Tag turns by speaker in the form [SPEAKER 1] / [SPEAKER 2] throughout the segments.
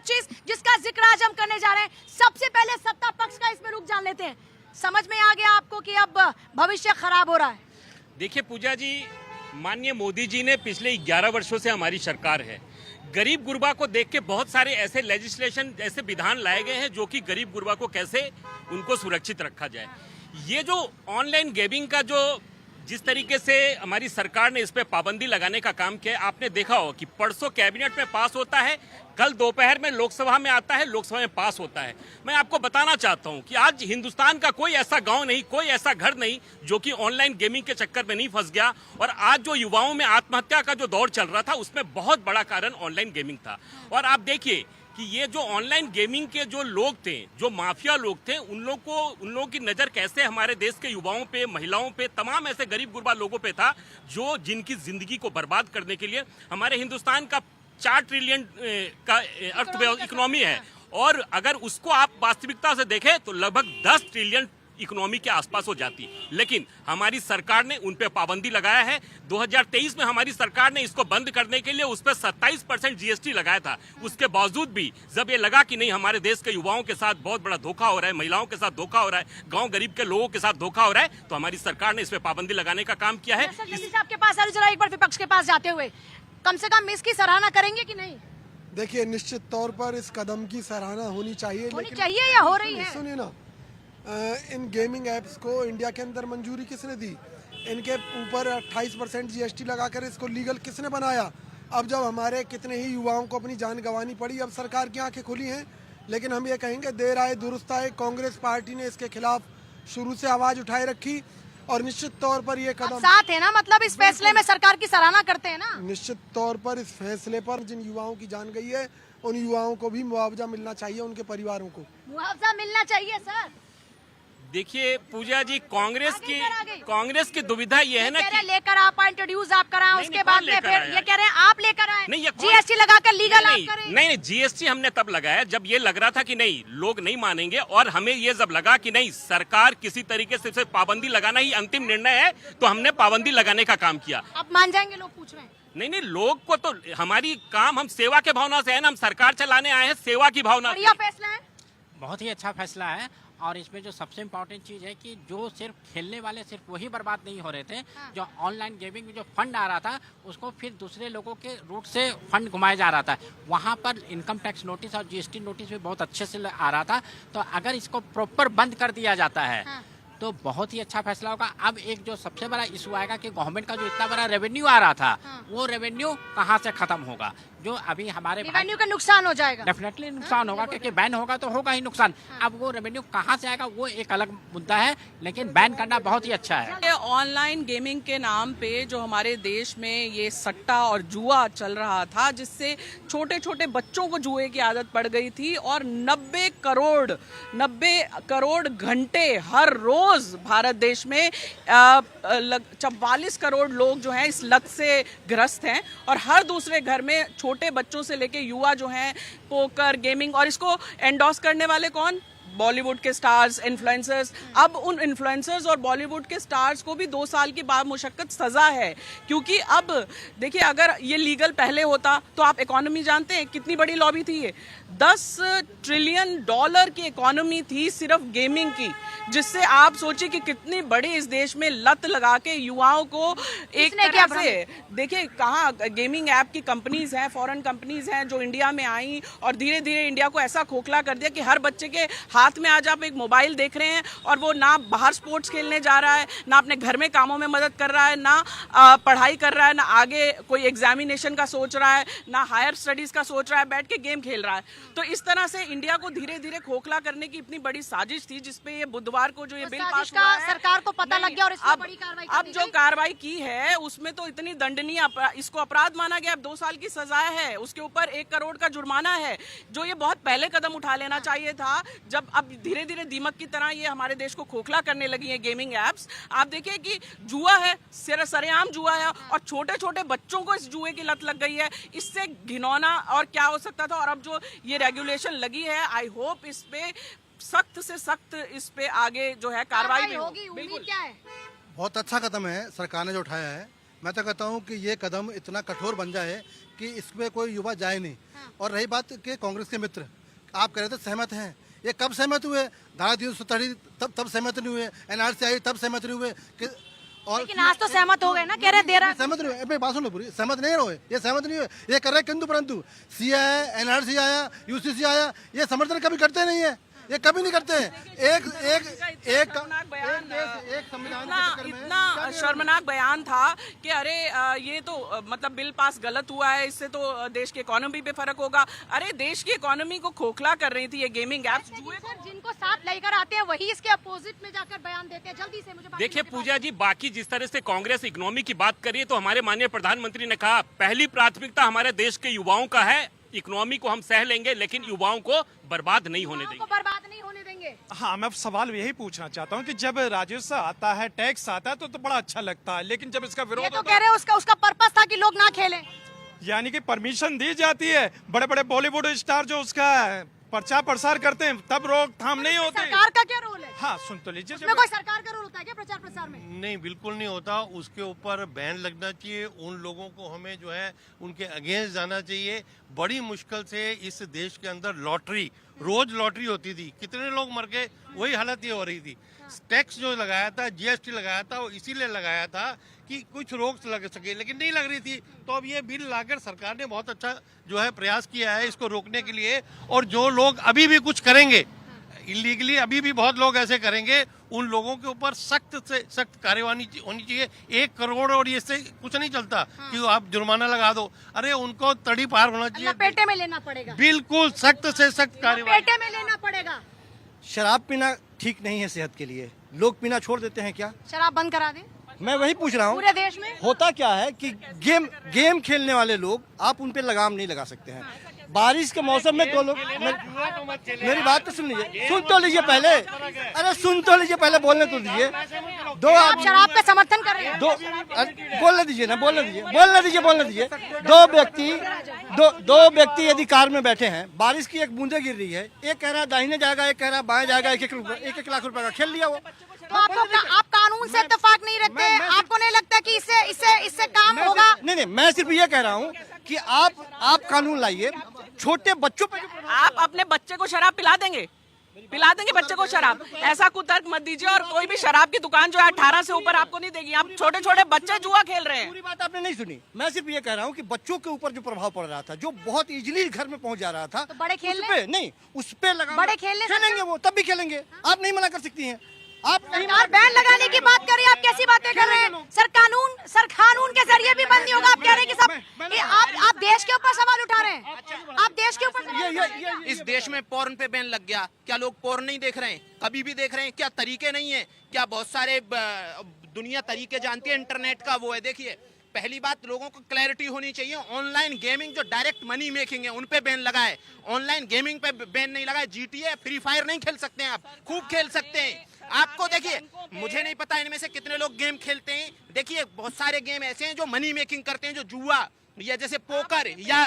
[SPEAKER 1] 2025 जिसका जिक्र आज हम करने जा रहे हैं। सबसे पहले सत्ता पक्ष का इसमें रुख जान लेते हैं। समझ में आ गया आपको कि अब भविष्य खराब हो रहा है?
[SPEAKER 2] देखिए पूजा जी, माननीय मोदी जी ने पिछले 11 वर्षों से हमारी सरकार है, गरीब गुरबा को देख के बहुत सारे ऐसे लेजिस्लेशन, ऐसे विधान लाए गए हैं जो कि गरीब गुरबा को कैसे उनको सुरक्षित रखा जाए। ये जो ऑनलाइन गेमिंग का जो जिस तरीके से हमारी सरकार ने इस पे पाबंदी लगाने का काम किया है, आपने देखा हो कि परसों कैबिनेट में पास होता है, कल दोपहर में लोकसभा में आता है, लोकसभा में पास होता है। मैं आपको बताना चाहता हूं कि आज हिंदुस्तान का कोई ऐसा गांव नहीं, कोई ऐसा घर नहीं जो कि ऑनलाइन गेमिंग के चक्कर में नहीं फंस गया। और आज जो युवाओं में आत्महत्या का जो दौर चल रहा था, उसमें बहुत बड़ा कारण ऑनलाइन गेमिंग था। और आप देखिए कि ये जो ऑनलाइन गेमिंग के जो लोग थे, जो माफिया लोग थे, उन लोगों की नजर कैसे हमारे देश के युवाओं पे, महिलाओं पे, तमाम ऐसे गरीब गुरबा लोगों पे था जो जिनकी जिंदगी को बर्बाद करने के लिए हमारे हिंदुस्तान का 4 ट्रिलियन का अर्थव्यवस्था इकोनॉमी है। और अगर उसको आप वास्तविकता से देखें तो लगभग 10 ट्रिलियन इकोनॉमी के आसपास हो जाती। लेकिन हमारी सरकार ने उन पे पाबंदी लगाया है। 2023 में हमारी सरकार ने इसको बंद करने के लिए उस पर 27% जीएसटी लगाया था। उसके बावजूद भी जब ये लगा कि नहीं, हमारे देश के युवाओं के साथ बहुत बड़ा धोखा हो रहा है, महिलाओं के साथ धोखा हो रहा है, गांव गरीब के लोगों के साथ धोखा हो रहा है, तो हमारी सरकार ने इस पे पाबंदी लगाने का काम किया है।
[SPEAKER 1] आपके पास जरा एक बार विपक्ष के पास जाते हुए कम से कम इसकी सराहना करेंगे कि नहीं?
[SPEAKER 3] देखिए, निश्चित तौर पर इस कदम की सराहना होनी चाहिए,
[SPEAKER 1] चाहिए या हो रही है?
[SPEAKER 3] सुनिए ना, इन गेमिंग एप्स को इंडिया के अंदर मंजूरी किसने दी? इनके ऊपर 28% जीएसटी लगाकर इसको लीगल किसने बनाया? अब जब हमारे कितने ही युवाओं को अपनी जान गंवानी पड़ी, अब सरकार की आंखें खुली हैं। लेकिन हम ये कहेंगे, देर आए दुरुस्त आए। कांग्रेस पार्टी ने इसके खिलाफ शुरू से आवाज उठाए रखी और निश्चित तौर पर ये कदम
[SPEAKER 1] साथ है ना, मतलब इस फैसले में सरकार की सराहना करते हैं ना।
[SPEAKER 3] निश्चित तौर पर इस फैसले पर जिन युवाओं की जान गई है, उन युवाओं को भी मुआवजा मिलना चाहिए, उनके परिवारों को
[SPEAKER 1] मुआवजा मिलना चाहिए। सर
[SPEAKER 2] देखिए पूजा जी, कांग्रेस की दुविधा ये है ना कि
[SPEAKER 1] लेकर आप इंट्रोड्यूस आप कराएं, उसके बाद में फिर ये कह रहे हैं आप लेकर आए,
[SPEAKER 2] नहीं,
[SPEAKER 1] जीएसटी लगाकर लीगल आप करें।
[SPEAKER 2] नहीं, जीएसटी हमने तब लगाया जब ये लग रहा था कि नहीं, लोग नहीं मानेंगे। और हमें ये जब लगा कि नहीं, सरकार किसी तरीके से पाबंदी लगाना ही अंतिम निर्णय है, तो हमने पाबंदी लगाने का काम किया।
[SPEAKER 1] अब मान जाएंगे लोग, पूछ रहे हैं।
[SPEAKER 2] नहीं, लोग को तो हमारी काम, हम सेवा के भावना से है ना, हम सरकार चलाने आए हैं सेवा की भावना।
[SPEAKER 1] बढ़िया फैसला है,
[SPEAKER 4] बहुत ही अच्छा फैसला है। और इसमें जो सबसे इम्पोर्टेंट चीज़ है कि जो सिर्फ खेलने वाले सिर्फ वही बर्बाद नहीं हो रहे थे। जो ऑनलाइन गेमिंग में जो फंड आ रहा था, उसको फिर दूसरे लोगों के रूट से फंड घुमाया जा रहा था। वहाँ पर इनकम टैक्स नोटिस और जीएसटी नोटिस भी बहुत अच्छे से आ रहा था। तो अगर इसको प्रॉपर बंद कर दिया जाता है तो बहुत ही अच्छा फैसला होगा। अब एक जो सबसे बड़ा इशू आएगा कि गवर्नमेंट का जो इतना बड़ा रेवेन्यू आ रहा था, वो रेवेन्यू कहाँ से खत्म होगा? जो अभी हमारे
[SPEAKER 1] रेवेन्यू का नुकसान हो जाएगा,
[SPEAKER 4] डेफिनेटली नुकसान होगा, क्योंकि बैन होगा तो होगा ही नुकसान। अब वो रेवेन्यू कहाँ से आएगा वो एक अलग मुद्दा है, लेकिन बैन करना बहुत ही अच्छा है।
[SPEAKER 5] ऑनलाइन गेमिंग के नाम पे जो हमारे देश में ये सट्टा और जुआ चल रहा था, जिससे छोटे छोटे बच्चों को जुए की आदत पड़ गई थी, और 90 करोड़ घंटे हर रोज भारत देश में 44 करोड़ लोग जो हैं इस लत से ग्रस्त हैं। और हर दूसरे घर में छोटे बच्चों से लेके युवा जो हैं पोकर, गेमिंग, और इसको एंडोर्स करने वाले कौन? बॉलीवुड के स्टार्स, इन्फ्लुएंसर्स। अब उन इन्फ्लुएंसर्स और बॉलीवुड के स्टार्स को भी 2 साल की बामुशक्कत सजा है, क्योंकि अब देखिए, अगर ये लीगल पहले होता तो आप इकोनॉमी जानते हैं कितनी बड़ी लॉबी थी ये? $10 ट्रिलियन की इकोनॉमी थी सिर्फ गेमिंग की, जिससे आप सोचिए कि कितनी बड़ी इस देश में लत लगा के युवाओं को एक तरह से, देखिए कहाँ गेमिंग ऐप की कंपनीज हैं, फॉरेन कंपनीज हैं जो इंडिया में आई और धीरे धीरे इंडिया को ऐसा खोखला कर दिया कि हर बच्चे के हाथ में आज आप एक मोबाइल देख रहे हैं और वो ना बाहर स्पोर्ट्स खेलने जा रहा है, ना अपने घर में कामों में मदद कर रहा है, ना पढ़ाई कर रहा है, ना आगे कोई एग्जामिनेशन का सोच रहा है, ना हायर स्टडीज का सोच रहा है, बैठ के गेम खेल रहा है। तो इस तरह से इंडिया को धीरे धीरे खोखला करने की इतनी बड़ी साजिश थी, जिसपे ये बुधवार को जो ये बिल पास हुआ है,
[SPEAKER 1] सरकार को पता लग गया और इसमें बड़ी कार्रवाई
[SPEAKER 5] अब जो कार्रवाई की है उसमें तो इतनी दंडनीय, इसको अपराध माना गया। अब 2 साल की सजा है, उसके ऊपर 1 करोड़ का जुर्माना है, जो ये बहुत पहले कदम उठा लेना चाहिए था, जब अब धीरे धीरे दीमक की तरह ये हमारे देश को खोखला करने लगी है गेमिंग एप्स। आप देखिए कि जुआ है, सरेआम जुआ है, और छोटे छोटे बच्चों को इस जुए की लत लग गई है। इससे घिनौना और क्या हो सकता था? और अब जो ये रेगुलेशन लगी है, आई होप इस पे सख्त से सख्त इस पे आगे जो है कार्रवाई होगी।
[SPEAKER 1] बिल्कुल, क्या है?
[SPEAKER 6] बहुत अच्छा कदम है सरकार ने जो उठाया है। मैं तो कहता हूँ कि ये कदम इतना कठोर बन जाए कि इसमें कोई युवा जाए नहीं। और रही बात के कांग्रेस के मित्र, आप कह रहे थे सहमत हैं, ये कब सहमत हुए? धारा 370 तब सहमत नहीं हुए, एनआरसी आई तब सहमत नहीं हुए और
[SPEAKER 1] लेकिन आज तो सहमत हो गए ना, कह रहे दे रहा
[SPEAKER 6] सहमत नहीं हुए। बात सुनो पूरी, सहमत नहीं हुए, ये सहमत नहीं हुए, ये कर रहे किंतु परंतु। सी आया, एनआरसी आया, यूसीसी आया, ये समर्थन कभी करते नहीं है, ये कभी नहीं करते हैं। एक संविधान के चक्कर में
[SPEAKER 5] इतना शर्मनाक बयान था कि अरे ये तो मतलब बिल पास गलत हुआ है, इससे तो देश की इकोनॉमी पे फर्क होगा। अरे देश की इकोनॉमी को खोखला कर रही थी ये गेमिंग एप्स।
[SPEAKER 1] जिनको साथ लेकर आते हैं वही इसके अपोजिट में जाकर बयान देते हैं। जल्दी से मुझे
[SPEAKER 2] देखिए पूजा जी, बाकी जिस तरह से कांग्रेस इकोनॉमी की बात करिए तो हमारे माननीय प्रधानमंत्री ने कहा पहली प्राथमिकता हमारे देश के युवाओं का है, इकोनॉमी को हम सह लेंगे लेकिन युवाओं को बर्बाद नहीं होने देंगे।
[SPEAKER 1] बर्बाद नहीं होने देंगे।
[SPEAKER 7] हाँ, मैं सवाल यही पूछना चाहता हूँ कि जब राजस्व आता है, टैक्स आता है तो बड़ा अच्छा लगता है, लेकिन जब इसका
[SPEAKER 1] ये
[SPEAKER 7] विरोध
[SPEAKER 1] तो
[SPEAKER 7] होता
[SPEAKER 1] कह
[SPEAKER 7] है,
[SPEAKER 1] रहे हैं उसका पर्पस था कि लोग ना खेलें।
[SPEAKER 7] यानी कि परमिशन दी जाती है, बड़े बड़े बॉलीवुड स्टार जो उसका प्रचार प्रसार करते हैं तब रोकथाम नहीं होती।
[SPEAKER 1] सरकार का क्या रोल है?
[SPEAKER 7] हाँ, सुन तो लीजिए।
[SPEAKER 1] उसमें कोई सरकार का रोल होता है क्या प्रचार प्रसार में?
[SPEAKER 8] नहीं, बिल्कुल नहीं होता। उसके ऊपर बैन लगना चाहिए। उन लोगों को हमें जो है उनके अगेंस्ट जाना चाहिए। बड़ी मुश्किल से इस देश के अंदर लॉटरी, रोज लॉटरी होती थी, कितने लोग मर गए, वही हालत ये हो रही थी। टैक्स जो लगाया था, जीएसटी लगाया था, वो इसीलिए लगाया था कि कुछ रोक लग सके, लेकिन नहीं लग रही थी। तो अब ये बिल लाकर सरकार ने बहुत अच्छा जो है प्रयास किया है इसको रोकने के लिए। और जो लोग अभी भी कुछ करेंगे इलीगली, अभी भी बहुत लोग ऐसे करेंगे, उन लोगों के ऊपर सख्त से सख्त कार्यवाही होनी चाहिए। 1 करोड़ और इससे कुछ नहीं चलता कि आप जुर्माना लगा दो। अरे उनको तड़ी पार होना चाहिए,
[SPEAKER 1] लपेटे में लेना पड़ेगा।
[SPEAKER 8] बिल्कुल सख्त से सख्त कार्यवाही।
[SPEAKER 1] लपेटे में लेना पड़ेगा।
[SPEAKER 6] शराब पीना ठीक नहीं है सेहत के लिए, लोग पीना छोड़ देते हैं क्या?
[SPEAKER 1] शराब बंद करा दे
[SPEAKER 6] मैं वही पूछ रहा हूँ।
[SPEAKER 1] पूरे देश में
[SPEAKER 6] होता क्या है कि गेम खेलने वाले लोग, आप उन पे लगाम नहीं लगा सकते हैं। बारिश के मौसम में दो लोग, मेरी बात तो सुन लीजिए, सुन तो लीजिए पहले, अरे सुन तो लीजिए पहले, बोलने तो दीजिए।
[SPEAKER 1] आप शराब का समर्थन कर रहे हैं?
[SPEAKER 6] बोलने दीजिए ना, बोलने दीजिए। दो व्यक्ति यदि कार में बैठे हैं, बारिश की एक बूंदे गिर रही है, एक कह रहा है दाहिने जाएगा, एक कह रहा है बाएं जाएगा, 1-1 लाख रुपए का खेल लिया वो।
[SPEAKER 1] तो आप कानून से इत्तेफाक नहीं रखते? आपको नहीं लगता कि इससे काम होगा?
[SPEAKER 6] नहीं, मैं सिर्फ ये कह रहा हूँ कि आप कानून लाइए, छोटे बच्चों पे।
[SPEAKER 5] आप अपने बच्चे को शराब पिला देंगे बच्चे को शराब? ऐसा कुतर्क मत दीजिए। और कोई भी शराब की दुकान जो है 18 से ऊपर आपको नहीं देगी। आप छोटे छोटे बच्चे जुआ खेल रहे हैं।
[SPEAKER 6] पूरी बात आपने नहीं सुनी। मैं सिर्फ ये कह रहा हूँ कि बच्चों के ऊपर जो प्रभाव पड़ रहा था, जो बहुत इजीली घर में पहुंच जा रहा था,
[SPEAKER 1] तो बड़े खेलने
[SPEAKER 6] पे नहीं, उस पे लगा,
[SPEAKER 1] बड़े खेलेंगे
[SPEAKER 6] वो तब भी खेलेंगे। आप नहीं मना कर सकती हैं। आप
[SPEAKER 1] सरकार बैन लगाने की बात कर रही है, आप कैसी बातें कर रहे हैं? सर कानून के जरिए भी बंद नहीं होगा। आप कह रहे हैं कि सब आप देश के ऊपर सवाल उठा रहे हैं। आप देश के ऊपर
[SPEAKER 9] इस देश में पोर्न पे बैन लग गया, क्या लोग पोर्न नहीं देख रहे हैं? कभी भी देख रहे हैं क्या? तरीके नहीं है क्या? बहुत सारे दुनिया तरीके जानती है, इंटरनेट का वो है। देखिए, पहली बात, लोगों को क्लैरिटी होनी चाहिए। ऑनलाइन गेमिंग जो डायरेक्ट मनी मेकिंग है, उन पे बैन लगा है, ऑनलाइन गेमिंग पे बैन नहीं लगा है। GTA, फ्री फायर नहीं खेल सकते हैं आप, खूब खेल सकते हैं। आपको देखिए, मुझे नहीं पता इनमें से कितने लोग गेम खेलते हैं। देखिए, बहुत सारे गेम ऐसे हैं जो मनी मेकिंग करते हैं, जो जुआ या जैसे पोकर या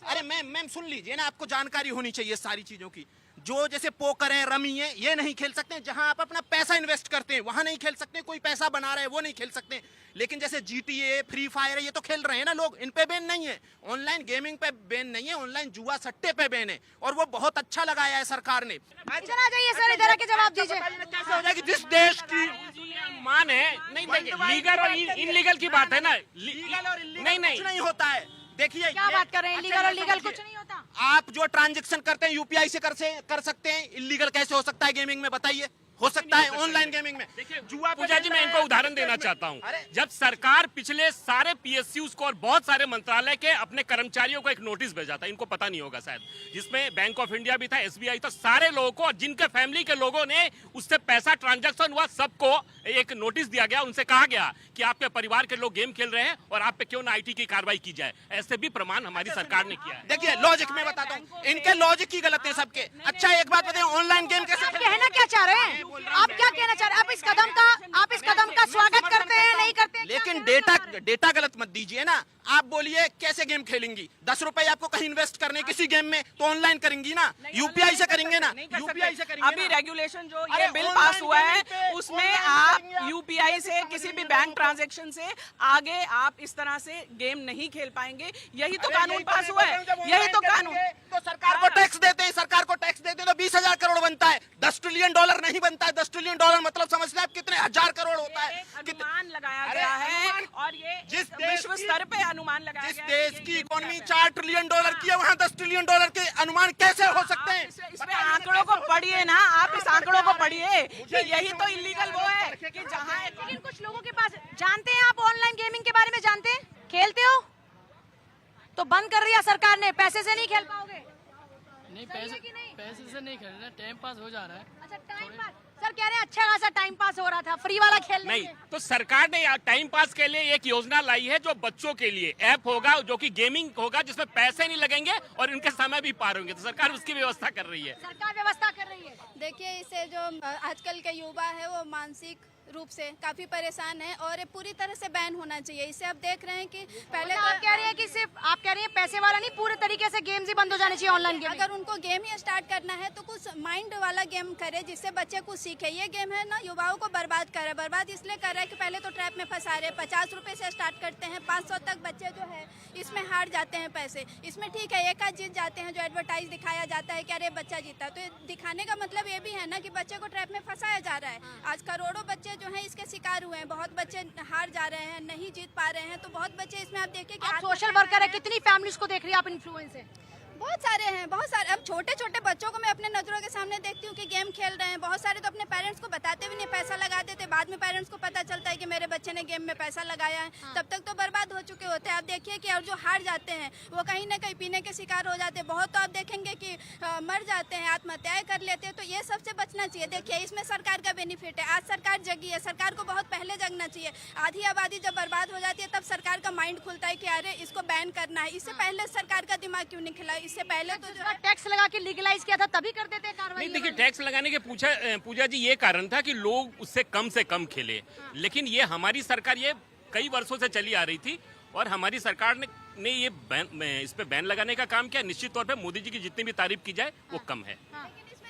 [SPEAKER 9] अरे मैम सुन लीजिए ना, आपको जानकारी होनी चाहिए सारी चीजों की। जो जैसे पोकर है, रमी है, ये नहीं खेल सकते हैं। जहां आप अपना पैसा इन्वेस्ट करते हैं वहां नहीं खेल सकते। कोई पैसा बना रहा है वो नहीं खेल सकते। लेकिन जैसे GTA, फ्री फायर है, ये तो खेल रहे हैं ना लोग, इन पे बैन नहीं है। ऑनलाइन गेमिंग पे बैन नहीं है, ऑनलाइन जुआ सट्टे पे बैन है, और वो बहुत अच्छा लगाया है सरकार ने।
[SPEAKER 1] चला जाइए सर, इधर आके जवाब दीजिए।
[SPEAKER 9] कैसे हो जाएगी? जिस देश की
[SPEAKER 2] मान है नहीं, देखिए लीगल और इनलीगल की बात है ना,
[SPEAKER 9] कुछ नहीं होता है। देखिए,
[SPEAKER 1] क्या बात कर रहे हैं? लीगल और लीगल कुछ नहीं होता।
[SPEAKER 9] आप जो ट्रांजैक्शन करते हैं UPI से कर सकते हैं, इलीगल कैसे हो सकता है गेमिंग में? बताइए। हो सकता है ऑनलाइन गेमिंग में।
[SPEAKER 2] जुआ पूजा जी, मैं इनको उदाहरण देना चाहता हूँ। जब सरकार पिछले सारे PSUs को और बहुत सारे मंत्रालय के अपने कर्मचारियों को एक नोटिस भेजा था, इनको पता नहीं होगा शायद, जिसमें बैंक ऑफ इंडिया भी था, SBI था, सारे लोगों को, जिनके फैमिली के लोगों ने उससे पैसा ट्रांजैक्शन हुआ, सबको एक नोटिस दिया गया। उनसे कहा गया कि आपके परिवार के लोग गेम खेल रहे हैं और आप पे क्यों ना IT की कार्रवाई की जाए। ऐसे भी प्रमाण हमारी सरकार ने किया है।
[SPEAKER 9] देखिए, लॉजिक में बताता हूँ, इनके लॉजिक की गलत है सबके। अच्छा, एक बात बताइए, ऑनलाइन गेम कैसे?
[SPEAKER 1] कहना क्या चाह रहे हैं आप? क्या कहना चाह रहे हैं? आप इस कदम का स्वागत करते हैं, नहीं करते?
[SPEAKER 9] लेकिन डेटा गलत मत दीजिए ना। आप बोलिए कैसे गेम खेलेंगी? 10 रुपए आपको कहीं इन्वेस्ट करने किसी गेम में, तो ऑनलाइन करेंगी ना, UPI से करेंगे ना, UPI से करेंगे।
[SPEAKER 5] अभी रेगुलेशन जो ये बिल पास हुआ है, उसमें आप UPI से, किसी भी बैंक ट्रांजैक्शन से आगे आप इस तरह से गेम नहीं खेल पाएंगे। यही तो कानून पास हुआ है, यही तो कानून।
[SPEAKER 9] ट्रिलियन डॉलर नहीं बनता है। 10 ट्रिलियन डॉलर मतलब समझते हैं आप कितने हजार करोड़ होता है।
[SPEAKER 5] अनुमान लगाया
[SPEAKER 9] अरे
[SPEAKER 5] गया है
[SPEAKER 9] अनुमान-
[SPEAKER 5] और ये
[SPEAKER 9] जिस देश
[SPEAKER 5] विश्व
[SPEAKER 9] की-
[SPEAKER 5] स्तर पे अनुमान लगाया
[SPEAKER 9] जिस
[SPEAKER 5] गया है
[SPEAKER 9] देश
[SPEAKER 5] कि
[SPEAKER 9] की
[SPEAKER 5] ये
[SPEAKER 9] इकोनॉमी
[SPEAKER 5] है।
[SPEAKER 9] 4 ट्रिलियन डॉलर की है, वहाँ 10 ट्रिलियन डॉलर के अनुमान कैसे हो सकते हैं?
[SPEAKER 5] इसमें आंकड़ों को पढ़िए ना, आप इस आंकड़ों को पढ़िए कि यही तो इलीगल वो है कि जहाँ
[SPEAKER 1] लेकिन कुछ लोगों के पास जानते हैं, आप ऑनलाइन गेमिंग के बारे में जानते हैं, खेलते हो तो बंद कर दिया सरकार ने, पैसे से नहीं खेल पाओगे।
[SPEAKER 10] नहीं
[SPEAKER 1] सही है कि नहीं?
[SPEAKER 10] पैसे से नहीं खेल रहे, टाइम पास हो जा रहा है।
[SPEAKER 1] अच्छा टाइम पास, सर कह रहे हैं अच्छा खासा टाइम पास हो रहा था, फ्री वाला खेल
[SPEAKER 2] नहीं, तो सरकार ने टाइम पास के लिए एक योजना लाई है जो बच्चों के लिए ऐप होगा, जो कि गेमिंग होगा, जिसमें पैसे नहीं लगेंगे और इनके समय भी पार होंगे। तो सरकार उसकी व्यवस्था कर रही है।
[SPEAKER 1] सरकार व्यवस्था कर रही है।
[SPEAKER 11] देखिए, इससे जो आजकल के युवा है वो मानसिक रूप से काफी परेशान है और ये पूरी तरह से बैन होना चाहिए। इससे आप देख रहे हैं कि पहले
[SPEAKER 1] मतलब आप कह रहे हैं कि सिर्फ आप कह रही हैं पैसे वाला नहीं, पूरे तरीके से गेम्स ही बंद हो जाने चाहिए ऑनलाइन गेम।
[SPEAKER 11] अगर उनको गेम ही स्टार्ट करना है तो कुछ माइंड वाला गेम करे जिससे बच्चे कुछ सीखे। ये गेम है ना युवाओं को बर्बाद कर रहा है। बर्बाद इसलिए कर रहा है कि पहले तो ट्रैप में फंसा रहे, 50 रुपए से स्टार्ट करते हैं, 500 तक बच्चे जो है इसमें हार जाते हैं पैसे। इसमें ठीक है एक आध जीत जाते हैं, जो एडवर्टाइज दिखाया जाता है कि अरे बच्चा जीता, तो ये दिखाने का मतलब ये भी है ना कि बच्चे को ट्रैप में फंसाया जा रहा है। आज करोड़ों बच्चे जो है इसके शिकार हुए हैं, बहुत बच्चे हार जा रहे हैं, नहीं जीत पा रहे हैं, तो बहुत बच्चे इसमें आप देखिए कि
[SPEAKER 1] आप
[SPEAKER 11] आत्महत्या
[SPEAKER 1] सोशल वर्कर है,
[SPEAKER 11] कर रहे हैं।
[SPEAKER 1] कितनी फैमिलीज को देख रही है आप इन्फ्लुएंस है?
[SPEAKER 11] बहुत सारे हैं, बहुत सारे। अब छोटे छोटे बच्चों को मैं अपने नजरों के सामने देखती हूँ कि गेम खेल रहे हैं। बहुत सारे तो अपने पेरेंट्स को बताते भी नहीं, पैसा लगा देते, बाद में पेरेंट्स को पता चलता है कि मेरे बच्चे ने गेम में पैसा लगाया है। तब तक तो बर्बाद हो चुके होते हैं। आप देखिए कि और जो हार जाते हैं वो कहीं ना कहीं पीने के शिकार हो जाते हैं। बहुत तो आप देखेंगे कि मर जाते हैं, आत्महत्याएं कर लेते हैं। तो ये सबसे बचना चाहिए। देखिए, इसमें सरकार का बेनिफिट है। आज सरकार जगी है, सरकार को बहुत पहले जगना चाहिए। आधी आबादी जब बर्बाद हो जाती है तब सरकार का माइंड खुलता है कि अरे इसको बैन करना है। इससे पहले सरकार का दिमाग क्यों नहीं खिला? इससे पहले तो जो
[SPEAKER 1] टैक्स लगा के लीगलाइज किया था, तभी कर देते कार्रवाई।
[SPEAKER 2] नहीं, देखिए, टैक्स लगाने के पूजा जी ये कारण था कि लोग उससे कम से कम खेले। लेकिन ये हमारी सरकार ये कई वर्षों से चली आ रही थी और हमारी सरकार ने ये इस पे बैन लगाने का काम किया। निश्चित तौर पे मोदी जी की जितनी भी तारीफ की जाए वो कम है।